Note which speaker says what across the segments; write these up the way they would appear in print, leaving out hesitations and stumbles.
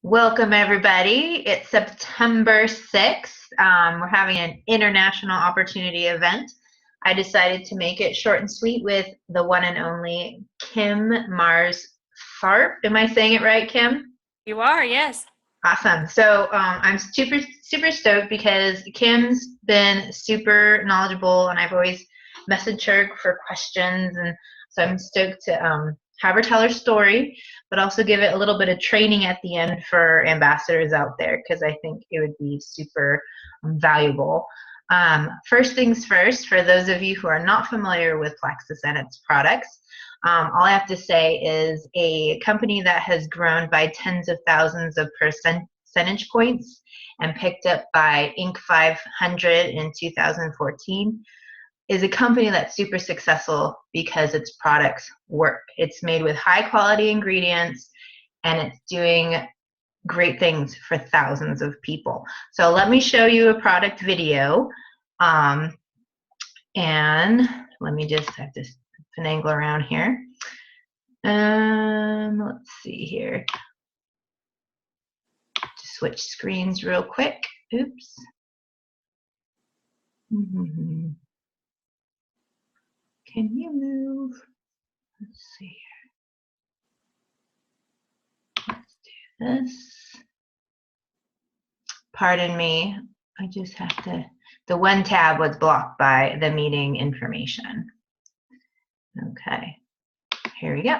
Speaker 1: Welcome, everybody. It's September 6th. We're having an international opportunity event. I decided to make it short and sweet with the one and only Kim Marrs Tharp. Am I saying it right, Kim?
Speaker 2: You are, yes.
Speaker 1: Awesome. So I'm super stoked because Kim's been super knowledgeable, and I've always messaged her for questions, and so I'm stoked to have her tell her story, but also give it a little bit of training at the end for ambassadors out there, because I think it would be super valuable. First things first, for those of you who are not familiar with Plexus and its products, all I have to say is a company that has grown by tens of thousands of percentage points and picked up by Inc. 500 in 2014 is a company that's super successful because its products work. It's made with high quality ingredients and it's doing great things for thousands of people. So let me show you a product video. And let me just have to finagle around here. Let's see here. Just switch screens real quick. Oops. Can you move? Let's see here. Let's do this. Pardon me. I just have to. The one tab was blocked by the meeting information. Okay. Here we go.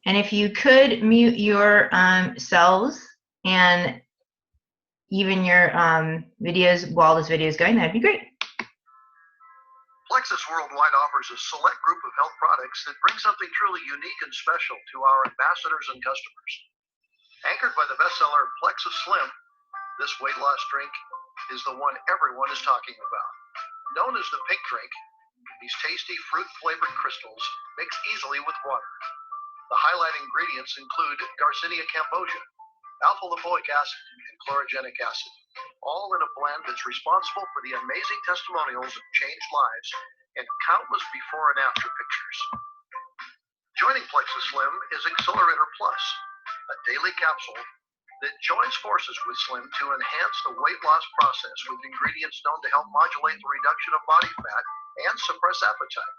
Speaker 1: And if you could mute your selves and even your videos while this video is going, that'd be great.
Speaker 3: Plexus Worldwide offers a select group of health products that bring something truly unique and special to our ambassadors and customers. Anchored by the bestseller Plexus Slim, this weight loss drink is the one everyone is talking about. Known as the pink drink, these tasty fruit-flavored crystals mix easily with water. The highlight ingredients include Garcinia cambogia, alpha-lipoic acid, and chlorogenic acid, all in a blend that's responsible for the amazing testimonials of changed lives and countless before and after pictures. Joining Plexus Slim is Accelerator Plus, a daily capsule that joins forces with Slim to enhance the weight loss process with ingredients known to help modulate the reduction of body fat and suppress appetite.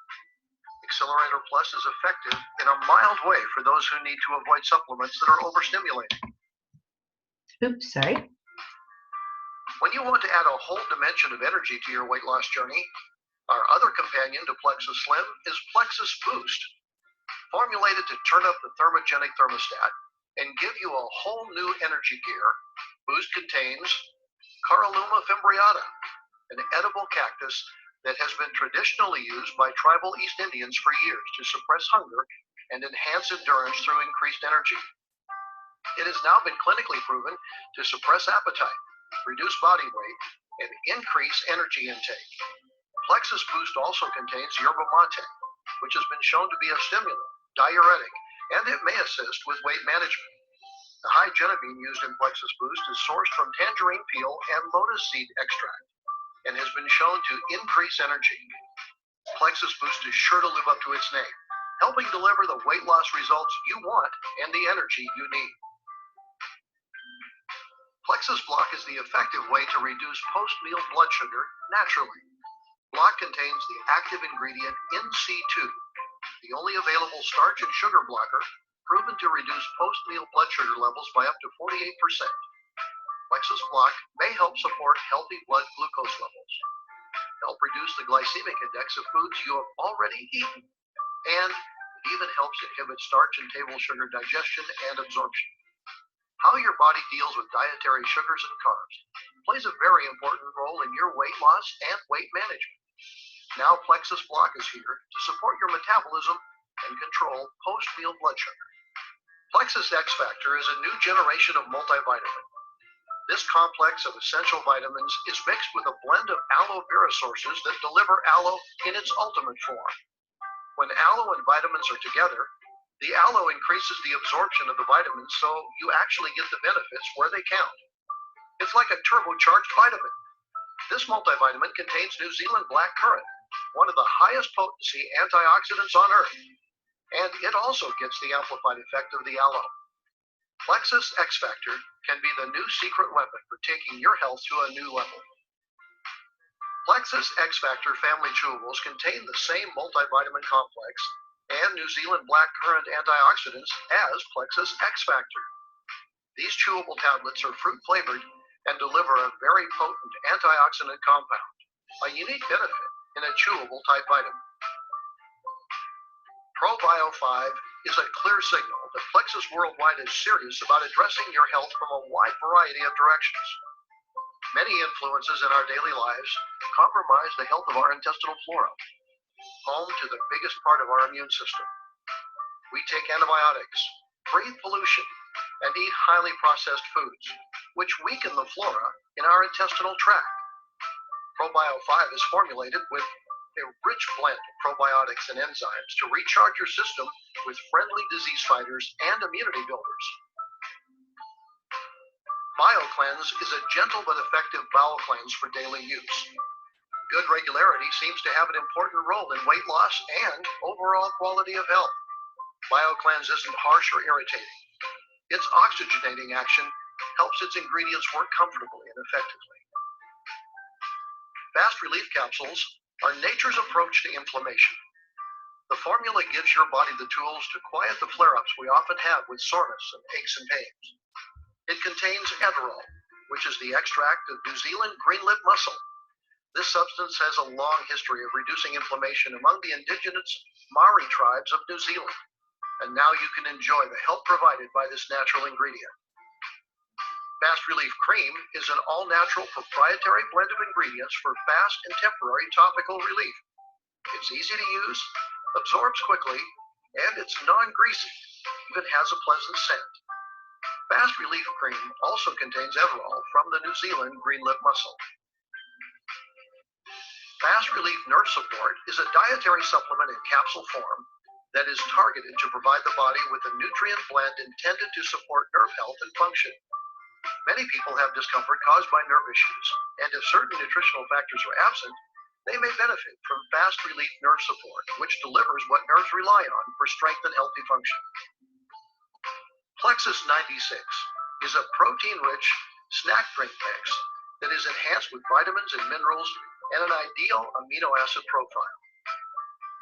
Speaker 3: Accelerator Plus is effective in a mild way for those who need to avoid supplements that are overstimulating.
Speaker 1: Oops, sorry.
Speaker 3: When you want to add a whole dimension of energy to your weight loss journey, our other companion to Plexus Slim is Plexus Boost. Formulated to turn up the thermogenic thermostat and give you a whole new energy gear, Boost contains Caralluma fimbriata, an edible cactus that has been traditionally used by tribal East Indians for years to suppress hunger and enhance endurance through increased energy. It has now been clinically proven to suppress appetite, reduce body weight, and increase energy intake. Plexus Boost also contains yerba mate, which has been shown to be a stimulant, diuretic, and it may assist with weight management. The high genevieve used in Plexus Boost is sourced from tangerine peel and lotus seed extract and has been shown to increase energy. Plexus Boost is sure to live up to its name, helping deliver the weight loss results you want and the energy you need. Plexus Block is the effective way to reduce post-meal blood sugar naturally. Block contains the active ingredient NC2, the only available starch and sugar blocker proven to reduce post-meal blood sugar levels by up to 48%. Plexus Block may help support healthy blood glucose levels, help reduce the glycemic index of foods you have already eaten, and it even helps inhibit starch and table sugar digestion and absorption. How your body deals with dietary sugars and carbs plays a very important role in your weight loss and weight management. Now Plexus Block is here to support your metabolism and control post-meal blood sugar. Plexus X Factor is a new generation of multivitamin. This complex of essential vitamins is mixed with a blend of aloe vera sources that deliver aloe in its ultimate form. When aloe and vitamins are together, the aloe increases the absorption of the vitamins, so you actually get the benefits where they count. It's like a turbocharged vitamin. This multivitamin contains New Zealand black currant, one of the highest potency antioxidants on earth. And it also gets the amplified effect of the aloe, Plexus X Factor can be the new secret weapon for taking your health to a new level. Plexus X Factor family chewables contain the same multivitamin complex and New Zealand blackcurrant antioxidants as Plexus X Factor. These chewable tablets are fruit flavored and deliver a very potent antioxidant compound, a unique benefit in a chewable type vitamin. ProBio 5 is a clear signal that Plexus Worldwide is serious about addressing your health from a wide variety of directions. Many influences in our daily lives compromise the health of our intestinal flora, home to the biggest part of our immune system. We take antibiotics, breathe pollution, and eat highly processed foods, which weaken the flora in our intestinal tract. ProBio 5 is formulated with a rich blend of probiotics and enzymes to recharge your system with friendly disease fighters and immunity builders. BioCleanse is a gentle but effective bowel cleanse for daily use. Good regularity seems to have an important role in weight loss and overall quality of health. BioCleanse isn't harsh or irritating. Its oxygenating action helps its ingredients work comfortably and effectively. Fast Relief Capsules are nature's approach to inflammation. The formula gives your body the tools to quiet the flare-ups we often have with soreness and aches and pains. It contains Etherol, which is the extract of New Zealand green-lip mussel. This substance has a long history of reducing inflammation among the indigenous Maori tribes of New Zealand, and now you can enjoy the help provided by this natural ingredient. Fast Relief Cream is an all-natural proprietary blend of ingredients for fast and temporary topical relief. It's easy to use, absorbs quickly, and it's non-greasy, even has a pleasant scent. Fast Relief Cream also contains Everol from the New Zealand green-lip mussel. Fast Relief Nerve Support is a dietary supplement in capsule form that is targeted to provide the body with a nutrient blend intended to support nerve health and function. Many people have discomfort caused by nerve issues, and if certain nutritional factors are absent, they may benefit from Fast Relief Nerve Support, which delivers what nerves rely on for strength and healthy function. Plexus 96 is a protein-rich snack drink mix that is enhanced with vitamins and minerals and an ideal amino acid profile.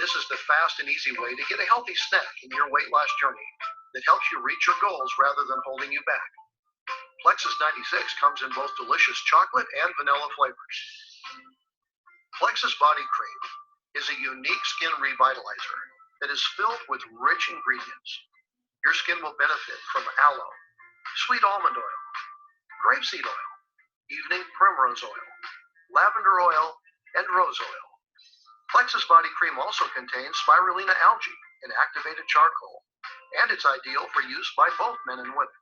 Speaker 3: This is the fast and easy way to get a healthy snack in your weight loss journey that helps you reach your goals rather than holding you back. Plexus 96 comes in both delicious chocolate and vanilla flavors. Plexus Body Cream is a unique skin revitalizer that is filled with rich ingredients. Your skin will benefit from aloe, sweet almond oil, grapeseed oil, evening primrose oil, lavender oil, and rose oil. Plexus Body Cream also contains spirulina algae and activated charcoal, and it's ideal for use by both men and women.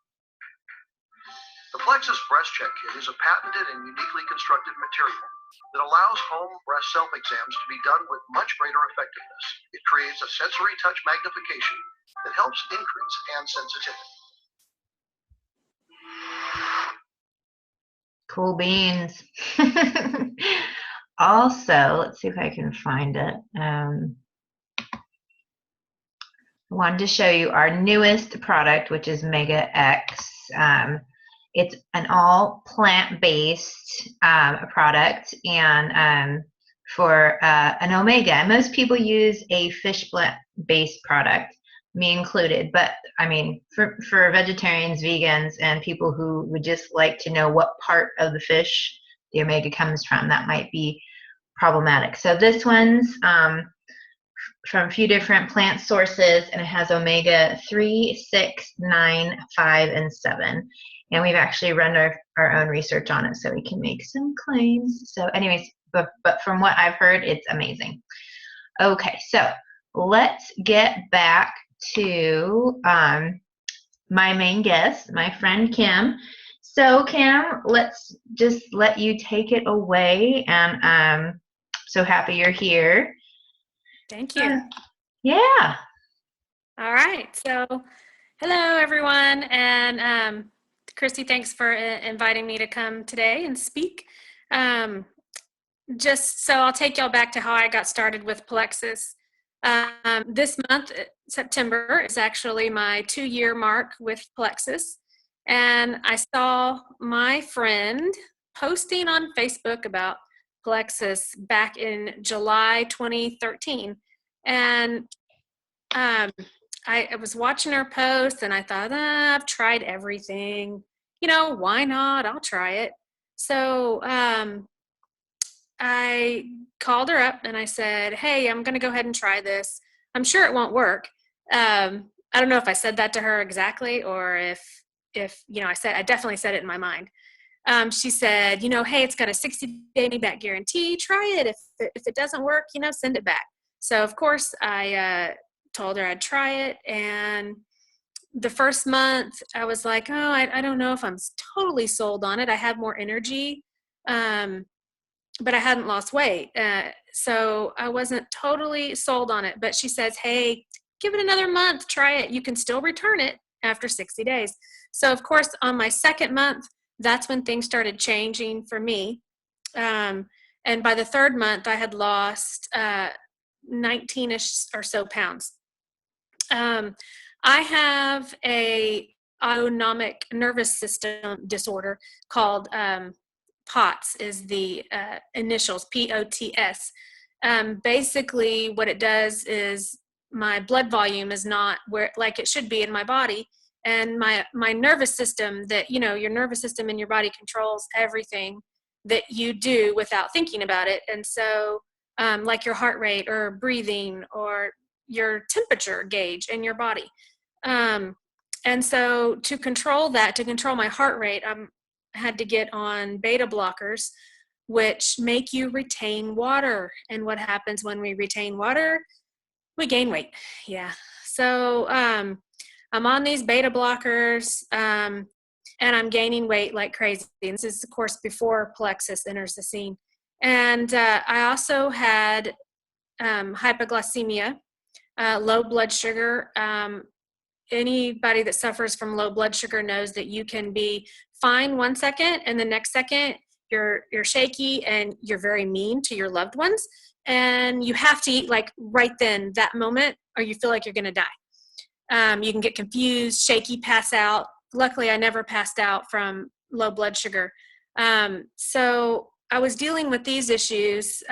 Speaker 3: The Plexus Breast Check Kit is a patented and uniquely constructed material that allows home breast self-exams to be done with much greater effectiveness. It creates a sensory touch magnification that helps increase hand sensitivity.
Speaker 1: Cool beans. Also, let's see if I can find it. I wanted to show you our newest product, which is Mega X. It's an all plant-based product, and for an omega. Most people use a fish based product, me included. But I mean, for vegetarians, vegans, and people who would just like to know what part of the fish the omega comes from, that might be problematic. So this one's from a few different plant sources, and it has omega 3, 6, 9, 5, and 7. And we've actually run our own research on it, so we can make some claims. So anyways, but from what I've heard, it's amazing. Okay, so let's get back to my main guest, my friend Kim. So Kim, let's just let you take it away, and I'm so happy you're here.
Speaker 2: Thank you.
Speaker 1: Yeah.
Speaker 2: All right. So hello, everyone. And Christy, thanks for inviting me to come today and speak. Just so I'll take y'all back to how I got started with Plexus. This month, September, is actually my 2-year mark with Plexus. And I saw my friend posting on Facebook about Plexus back in July 2013. And I was watching her post and I thought, I've tried everything. Why not? I'll try it. So I called her up and I said, hey, I'm going to go ahead and try this. I'm sure it won't work. I don't know if I said that to her exactly, or if I definitely said it in my mind. She said, hey, it's got a 60-day money-back guarantee. Try it. If it doesn't work, send it back. So of course I told her I'd try it. And the first month I was like, oh, I don't know if I'm totally sold on it. I had more energy, but I hadn't lost weight. So I wasn't totally sold on it. But she says, hey, give it another month, try it. You can still return it after 60 days. So of course, on my second month, that's when things started changing for me. And by the third month, I had lost 19-ish or so pounds. I have a autonomic nervous system disorder called POTS, is the initials, POTS. Basically, what it does is my blood volume is not where like it should be in my body, and my nervous system, that your nervous system in your body controls everything that you do without thinking about it. And so like your heart rate or breathing or your temperature gauge in your body. And so to control my heart rate, I had to get on beta blockers, which make you retain water. And what happens when we retain water? We gain weight. Yeah. So I'm on these beta blockers, and I'm gaining weight like crazy. And this is, of course, before Plexus enters the scene. And I also had hypoglycemia, low blood sugar. Anybody that suffers from low blood sugar knows that you can be fine 1 second and the next second you're shaky and you're very mean to your loved ones, and you have to eat like right then, that moment, or you feel like you're going to die. You can get confused, shaky, pass out. Luckily, I never passed out from low blood sugar. So I was dealing with these issues.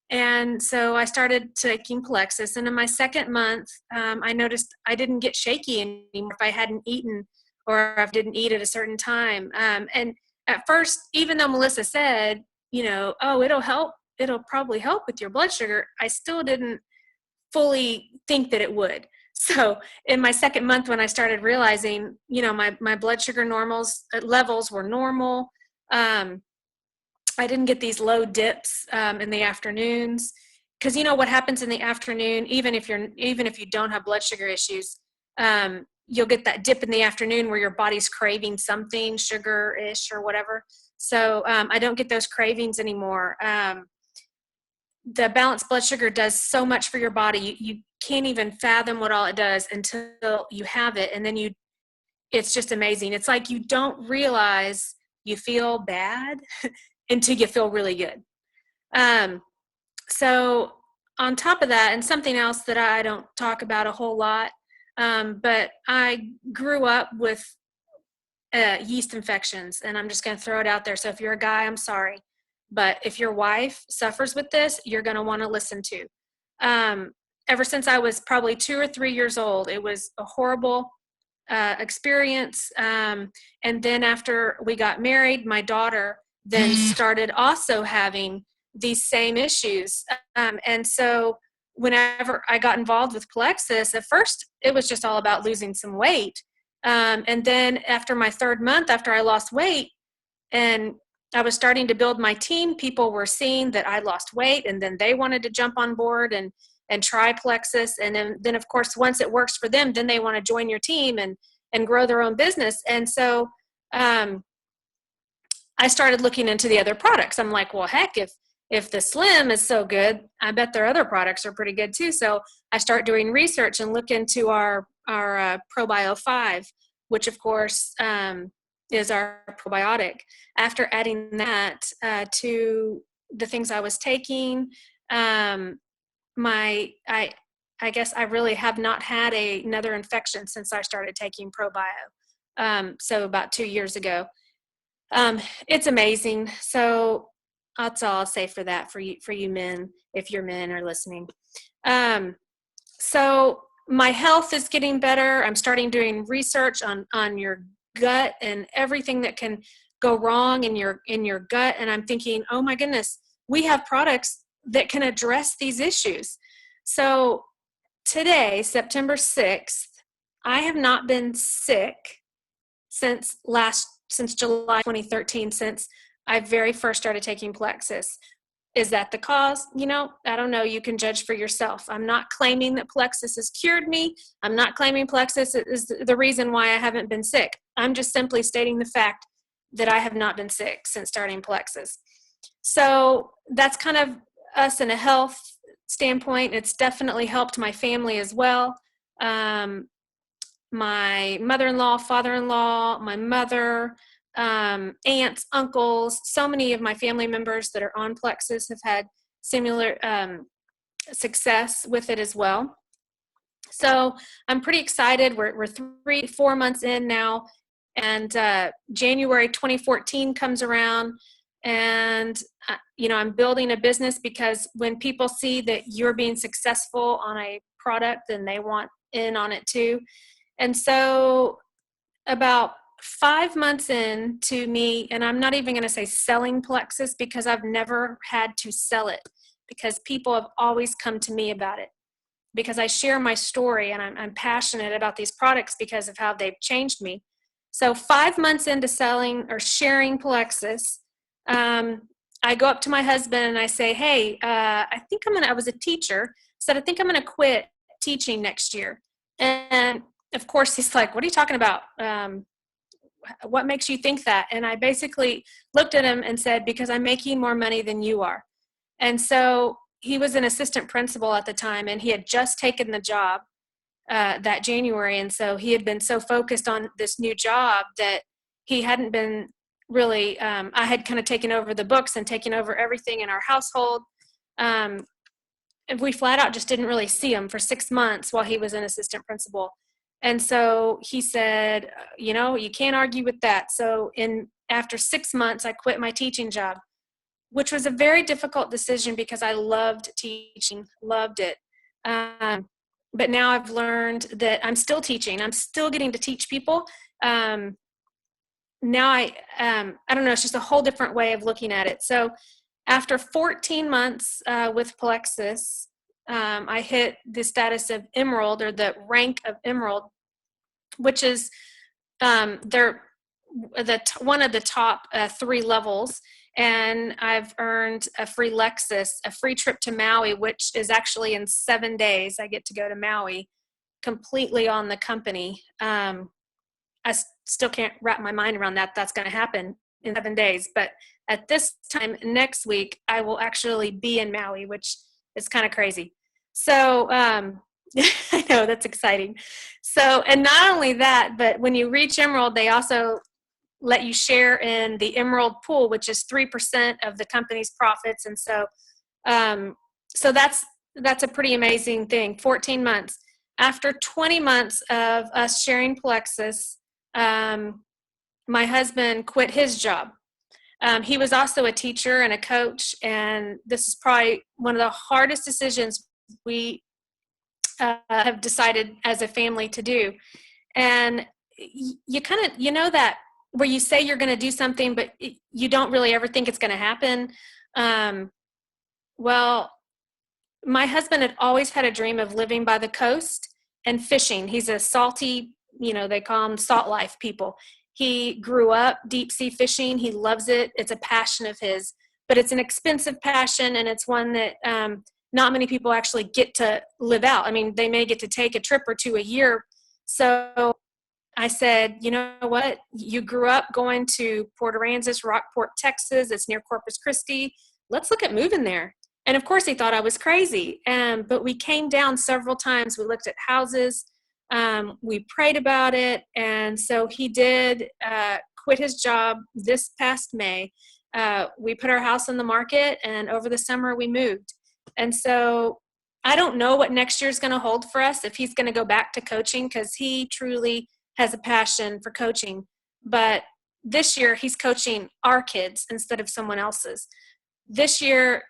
Speaker 2: And so I started taking Plexus, and in my second month, I noticed I didn't get shaky anymore if I hadn't eaten or if I didn't eat at a certain time. And at first, even though Melissa said, oh, it'll probably help with your blood sugar, I still didn't fully think that it would. So in my second month, when I started realizing, my blood sugar levels were normal, I didn't get these low dips in the afternoons, because what happens in the afternoon, even if you don't have blood sugar issues, you'll get that dip in the afternoon where your body's craving something sugar-ish or whatever. So I don't get those cravings anymore. The balanced blood sugar does so much for your body. You can't even fathom what all it does until you have it, and then it's just amazing. It's like you don't realize you feel bad until you feel really good. So on top of that, and something else that I don't talk about a whole lot, but I grew up with yeast infections, and I'm just going to throw it out there. So if you're a guy, I'm sorry. But if your wife suffers with this, you're going to want to listen to. Ever since I was probably 2 or 3 years old, it was a horrible experience. And then after we got married, my daughter then started also having these same issues. And so whenever I got involved with Plexus, at first it was just all about losing some weight. And then after my third month, after I lost weight and I was starting to build my team, people were seeing that I lost weight, and then they wanted to jump on board and try Plexus. And then of course, once it works for them, then they want to join your team and grow their own business. And so I started looking into the other products. I'm like, well, heck, if the Slim is so good, I bet their other products are pretty good too. So I start doing research and look into our ProBio 5, which of course is our probiotic. After adding that to the things I was taking, I guess I really have not had another infection since I started taking ProBio. So about 2 years ago. It's amazing. So that's all I'll say for that, for you men, if your men are listening. So my health is getting better. I'm starting doing research on your gut and everything that can go wrong in your gut. And I'm thinking, oh my goodness, we have products that can address these issues. So today, September 6th, I have not been sick since July 2013, since I very first started taking Plexus. Is that the cause? I don't know. You can judge for yourself. I'm not claiming that Plexus has cured me. I'm not claiming Plexus is the reason why I haven't been sick. I'm just simply stating the fact that I have not been sick since starting Plexus. So that's kind of us in a health standpoint. It's definitely helped my family as well. My mother-in-law, father-in-law, my mother, aunts, uncles, so many of my family members that are on Plexus have had similar success with it as well. So I'm pretty excited. We're 3-4 months in now, and January 2014 comes around, and I'm building a business because when people see that you're being successful on a product, then they want in on it too. And so about 5 months into me, and I'm not even going to say selling Plexus because I've never had to sell it, because people have always come to me about it, because I share my story and I'm passionate about these products because of how they've changed me. So 5 months into selling or sharing Plexus, I go up to my husband and I say, hey, I was a teacher, said, I think I'm going to quit teaching next year. And of course, he's like, what are you talking about? What makes you think that? And I basically looked at him and said, because I'm making more money than you are. And so he was an assistant principal at the time, and he had just taken the job that January. And so he had been so focused on this new job that he hadn't been really, I had kind of taken over the books and taken over everything in our household. And we flat out just didn't really see him for 6 months while he was an assistant principal. And so he said, you can't argue with that. So after 6 months, I quit my teaching job, which was a very difficult decision because I loved teaching, loved it. But now I've learned that I'm still teaching. I'm still getting to teach people. Now I don't know, it's just a whole different way of looking at it. So after 14 months with Plexus, I hit the status of Emerald, or the rank of Emerald, which is they're one of the top 3 levels. And I've earned a free Lexus, a free trip to Maui, which is actually in 7 days. I get to go to Maui completely on the company. I still can't wrap my mind around that. That's going to happen in 7 days. But at this time next week, I will actually be in Maui, which is kind of crazy. So I know, that's exciting. So, and not only that, but when you reach Emerald, they also let you share in the Emerald pool, which is 3% of the company's profits. And so, so that's a pretty amazing thing. 14 months. After 20 months of us sharing Plexus, my husband quit his job. He was also a teacher and a coach, and this is probably one of the hardest decisions we have decided as a family to do. And you kind of, that where you say you're going to do something, but you don't really ever think it's going to happen. Well, my husband had always had a dream of living by the coast and fishing. He's a salty, they call them salt life people. He grew up deep sea fishing. He loves it. It's a passion of his, but it's an expensive passion, and it's one that not many people actually get to live out. I mean, they may get to take a trip or two a year. So I said, you know what? You grew up going to Port Aransas, Rockport, Texas. It's near Corpus Christi. Let's look at moving there. And of course, he thought I was crazy. But we came down several times. We looked at houses. We prayed about it. And so he did quit his job this past May. We put our house on the market, and over the summer we moved. And so I don't know what next year is going to hold for us, if he's going to go back to coaching, because he truly has a passion for coaching, but this year he's coaching our kids instead of someone else's. This year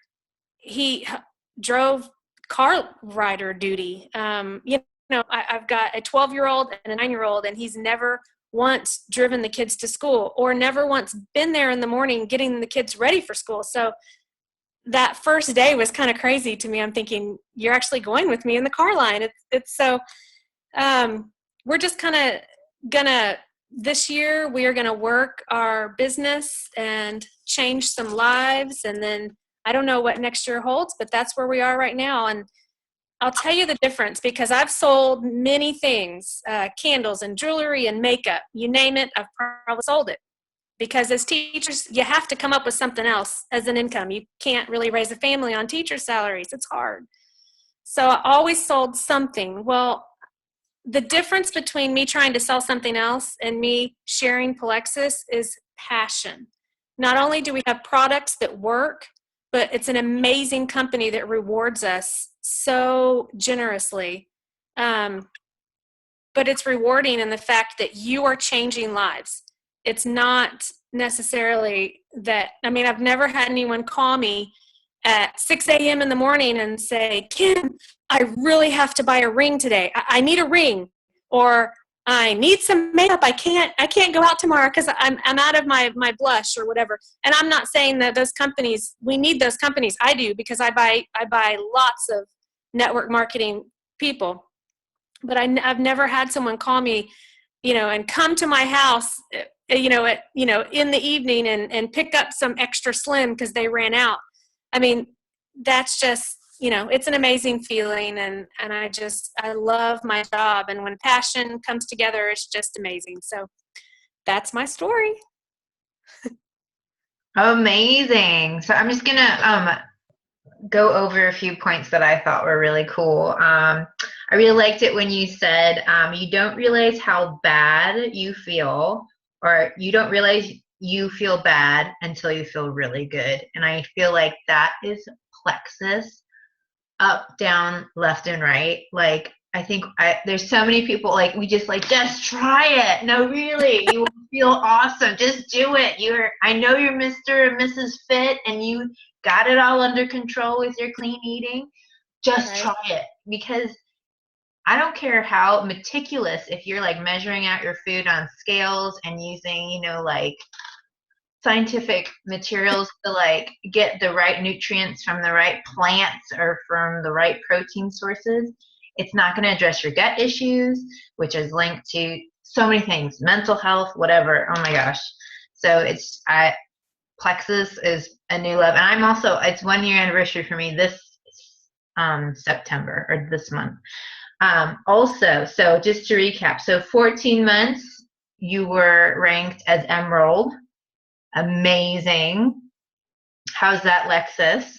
Speaker 2: he drove car rider duty. I've got a 12-year-old and a 9-year-old, and he's never once driven the kids to school or never once been there in the morning getting the kids ready for school. So that first day was kind of crazy to me. I'm thinking, you're actually going with me in the car line. It's so, we're just kind of this year we are gonna work our business and change some lives. And then I don't know what next year holds, but that's where we are right now. And I'll tell you the difference, because I've sold many things, candles and jewelry and makeup, you name it, I've probably sold it. Because as teachers, you have to come up with something else as an income. You can't really raise a family on teacher salaries. It's hard. So I always sold something. Well, the difference between me trying to sell something else and me sharing Plexus is passion. Not only do we have products that work, but it's an amazing company that rewards us so generously. But it's rewarding in the fact that you are changing lives. It's not necessarily that, I've never had anyone call me at 6 a.m. in the morning and say, Kim, I really have to buy a ring today. I need a ring, or I need some makeup. I can't go out tomorrow because I'm out of my blush or whatever. And I'm not saying that those companies, we need those companies. I do, because I buy lots of network marketing people. But I've never had someone call me, and come to my house, in the evening and pick up some extra slim because they ran out. That's just, it's an amazing feeling. And I love my job. And when passion comes together, it's just amazing. So that's my story.
Speaker 1: Amazing. So I'm just going to go over a few points that I thought were really cool. I really liked it when you said you don't realize how bad you feel, or you don't realize you feel bad until you feel really good. And I feel like that is Plexus, up, down, left, and right. Like, I think there's so many people, like, we just try it. No, really, you will feel awesome. Just do it. I know you're Mr. and Mrs. Fit, and you got it all under control with your clean eating. Just try it, because I don't care how meticulous, if you're measuring out your food on scales and using, scientific materials to get the right nutrients from the right plants or from the right protein sources, it's not going to address your gut issues, which is linked to so many things, mental health, whatever. Oh my gosh. So Plexus is a new love. And it's 1 year anniversary for me this September, or this month. So just to recap, so 14 months, you were ranked as Emerald. Amazing. How's that, Lexus?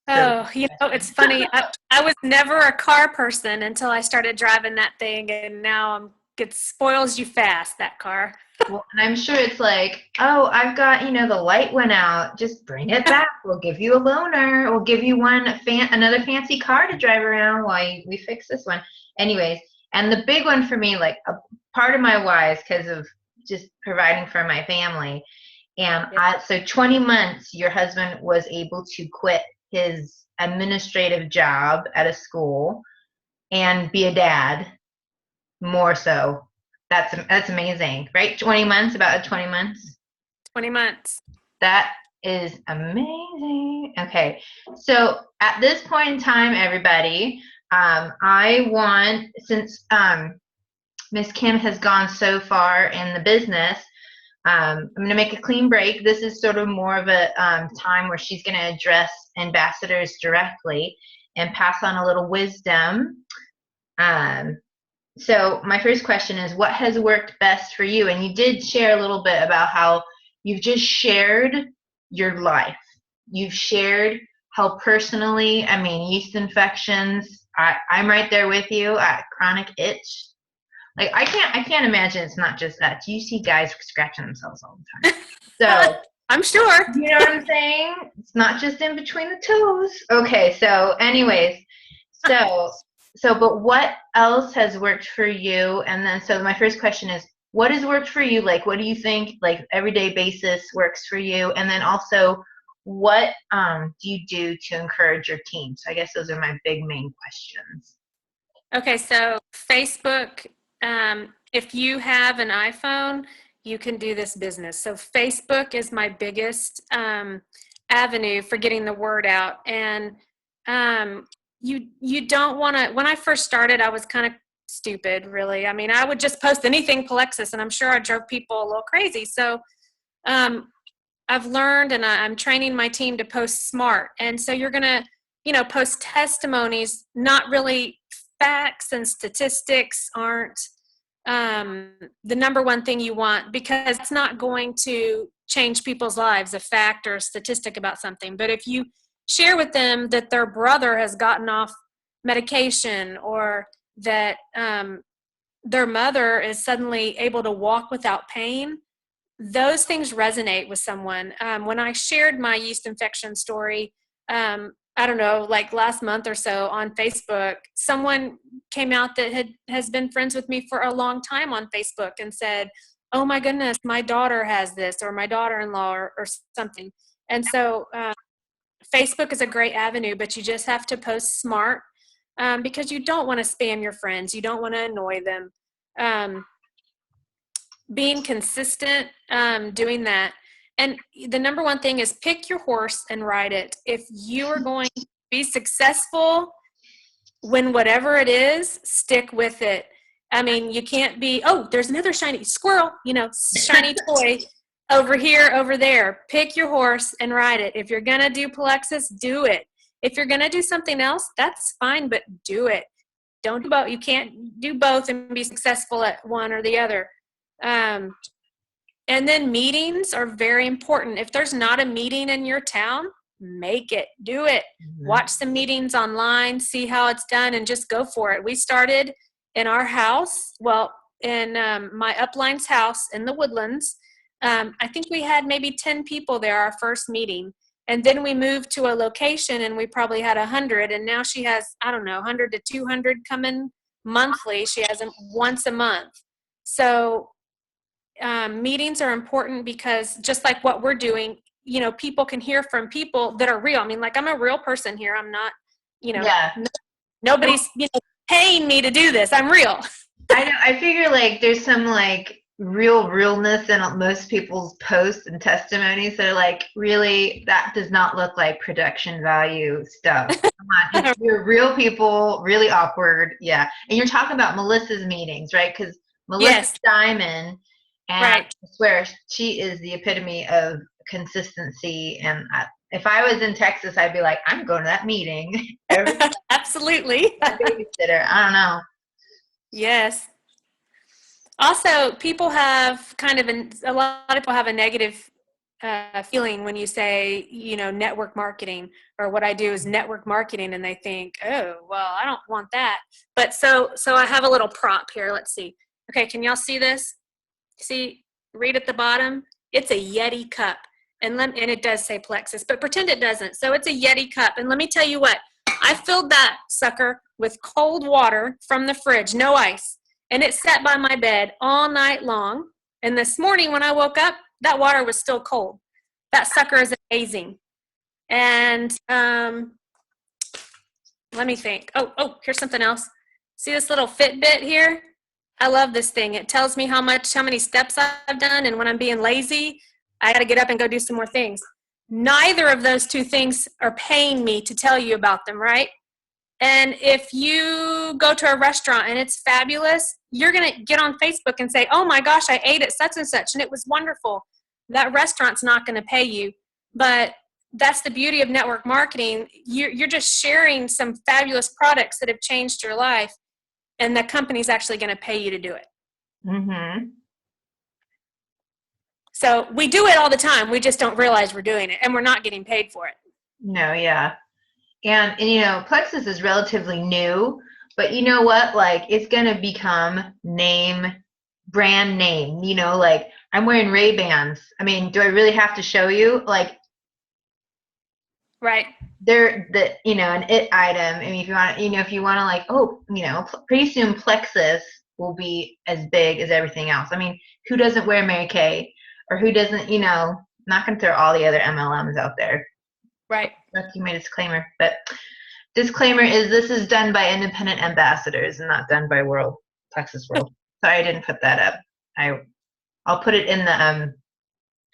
Speaker 2: Oh, it's funny. I was never a car person until I started driving that thing, and now it spoils you fast, that car.
Speaker 1: Well, and I'm sure it's I've got, the light went out. Just bring it back. We'll give you a loaner. We'll give you another fancy car to drive around while we fix this one. Anyways, and the big one for me, a part of my why is because of just providing for my family. And so 20 months, your husband was able to quit his administrative job at a school and be a dad more so. That's amazing, right? 20 months, about 20 months?
Speaker 2: 20 months.
Speaker 1: That is amazing. Okay, so at this point in time, everybody, I want, since Miss Kim has gone so far in the business, I'm going to make a clean break. This is sort of more of a time where she's going to address ambassadors directly and pass on a little wisdom. So my first question is, what has worked best for you? And you did share a little bit about how you've just shared your life. You've shared how personally, yeast infections, I'm right there with you at chronic itch. I can't imagine it's not just that. You see guys scratching themselves all the time. So
Speaker 2: I'm sure.
Speaker 1: You know what I'm saying? It's not just in between the toes. Okay, so anyways, so but what else has worked for you? And then, so my first question is, what has worked for you? Like, what do you think, like, everyday basis works for you? And then also, what do you do to encourage your team? So I guess those are my big main questions.
Speaker 2: Okay, so Facebook, if you have an iPhone, you can do this business. So Facebook is my biggest avenue for getting the word out. And you don't want to, when I first started, I was kind of stupid, really. I mean, I would just post anything Plexus, and I'm sure I drove people a little crazy. So I've learned, and I'm training my team to post smart. And so you're going to, post testimonies, not really facts, and statistics aren't the number one thing you want, because it's not going to change people's lives, a fact or a statistic about something. But if you share with them that their brother has gotten off medication, or that their mother is suddenly able to walk without pain, those things resonate with someone. When I shared my yeast infection story, I don't know, like last month or so on Facebook, someone came out that has been friends with me for a long time on Facebook and said, oh my goodness, my daughter has this, or my daughter-in-law, or something. And so Facebook is a great avenue, but you just have to post smart, because you don't want to spam your friends. You don't want to annoy them. Being consistent, doing that. And the number one thing is pick your horse and ride it. If you are going to be successful, when whatever it is, stick with it. I mean, you can't be, oh, there's another shiny squirrel, shiny toy over here, over there. Pick your horse and ride it. If you're going to do Plexus, do it. If you're going to do something else, that's fine, but do it. Don't do both. You can't do both and be successful at one or the other. And then meetings are very important. If there's not a meeting in your town, make it, do it. Mm-hmm. Watch some meetings online, see how it's done, and just go for it. We started in our house, in my upline's house in the Woodlands. I think we had maybe 10 people there our first meeting. And then we moved to a location, and we probably had 100. And now she has, 100 to 200 coming monthly. She has them once a month. So meetings are important, because just like what we're doing, people can hear from people that are real. I mean, like, I'm a real person here. I'm not, nobody's paying me to do this. I'm real.
Speaker 1: I know. I figure like there's some like realness in most people's posts and testimonies that are like, really, that does not look like production value stuff. Come on, you're real people, really awkward. Yeah. And you're talking about Melissa's meetings, right? Because Melissa's Diamond. And right. I swear, she is the epitome of consistency. And if I was in Texas, I'd be like, I'm going to that meeting.
Speaker 2: Absolutely.
Speaker 1: Babysitter. I don't know.
Speaker 2: Yes. Also, people have a lot of people have a negative feeling when you say, network marketing, or what I do is network marketing, and they think, oh, well, I don't want that. But so I have a little prop here. Let's see. Okay, can y'all see this? See, read at the bottom. It's a Yeti cup, and it does say Plexus, but pretend it doesn't. So it's a Yeti cup, and let me tell you what. I filled that sucker with cold water from the fridge, no ice, and it sat by my bed all night long. And this morning when I woke up, that water was still cold. That sucker is amazing. And let me think. Oh, here's something else. See this little Fitbit here? I love this thing. It tells me how many steps I've done, and when I'm being lazy, I got to get up and go do some more things. Neither of those two things are paying me to tell you about them, right? And if you go to a restaurant and it's fabulous, you're going to get on Facebook and say, oh my gosh, I ate at such and such, and it was wonderful. That restaurant's not going to pay you, but that's the beauty of network marketing. You're just sharing some fabulous products that have changed your life, and the company's actually going to pay you to do it.
Speaker 1: Mm-hmm.
Speaker 2: So we do it all the time. We just don't realize we're doing it, and we're not getting paid for it.
Speaker 1: No, yeah. And Plexus is relatively new, but you know what? Like, it's going to become brand name. Like, I'm wearing Ray-Bans. I mean, do I really have to show you? Like,
Speaker 2: Right.
Speaker 1: they're an it item. I mean, if you want to like, oh, pretty soon Plexus will be as big as everything else. I mean, who doesn't wear Mary Kay, or who doesn't, not gonna throw all the other MLMs out there.
Speaker 2: Right.
Speaker 1: That's my disclaimer. But disclaimer is this is done by independent ambassadors and not done by Plexus World. Sorry, I didn't put that up. I'll put it in the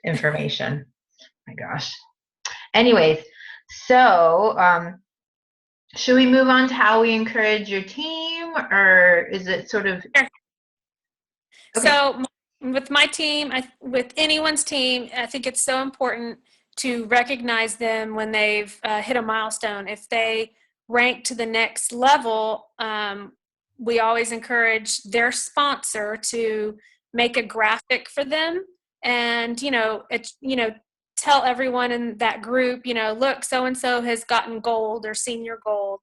Speaker 1: information. My gosh. Anyways, so should we move on to how we encourage your team, or is it sort of?
Speaker 2: Sure.
Speaker 1: Okay.
Speaker 2: So with my team, with anyone's team, I think it's so important to recognize them when they've hit a milestone. If they rank to the next level, we always encourage their sponsor to make a graphic for them, and tell everyone in that group, look, so and so has gotten gold or senior gold.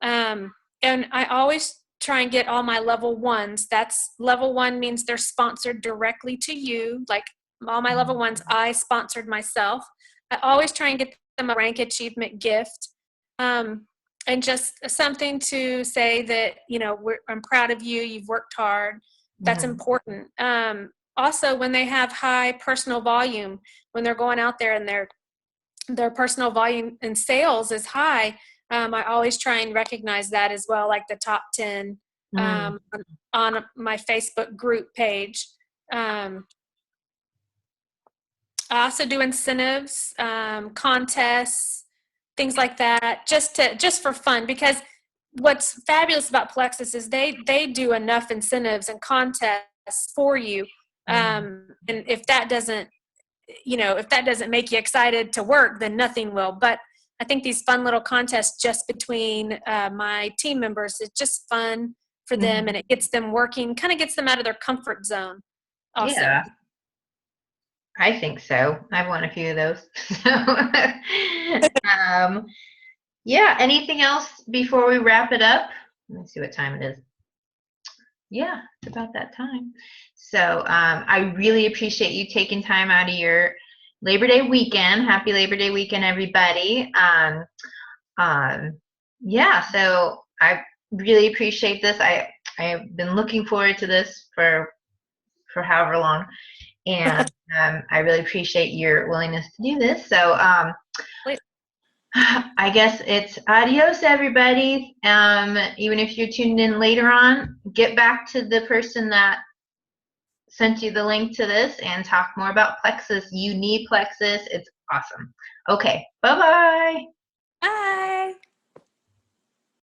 Speaker 2: And I always try and get all my level ones. That's level one means they're sponsored directly to you. Like all my level ones, I sponsored myself. I always try and get them a rank achievement gift. And just something to say that, I'm proud of you. You've worked hard. That's important. Also, when they have high personal volume, when they're going out there and their personal volume in sales is high, I always try and recognize that as well, like the top 10 on my Facebook group page. I also do incentives, contests, things like that, just for fun, because what's fabulous about Plexus is they do enough incentives and contests for you. And if that doesn't make you excited to work, then nothing will. But I think these fun little contests just between my team members, it's just fun for them, and it gets them working, kind of gets them out of their comfort zone also.
Speaker 1: Yeah, I think so. I've won a few of those. Yeah, anything else before we wrap it up? Let me see what time it is. Yeah, it's about that time. So I really appreciate you taking time out of your Labor Day weekend. Happy Labor Day weekend, everybody. Yeah, so I really appreciate this. I've been looking forward to this for however long, and I really appreciate your willingness to do this. So I guess it's adios, everybody. Even if you're tuned in later on, get back to the person that sent you the link to this and talk more about Plexus. You need Plexus. It's awesome. Okay, bye-bye.
Speaker 2: Bye.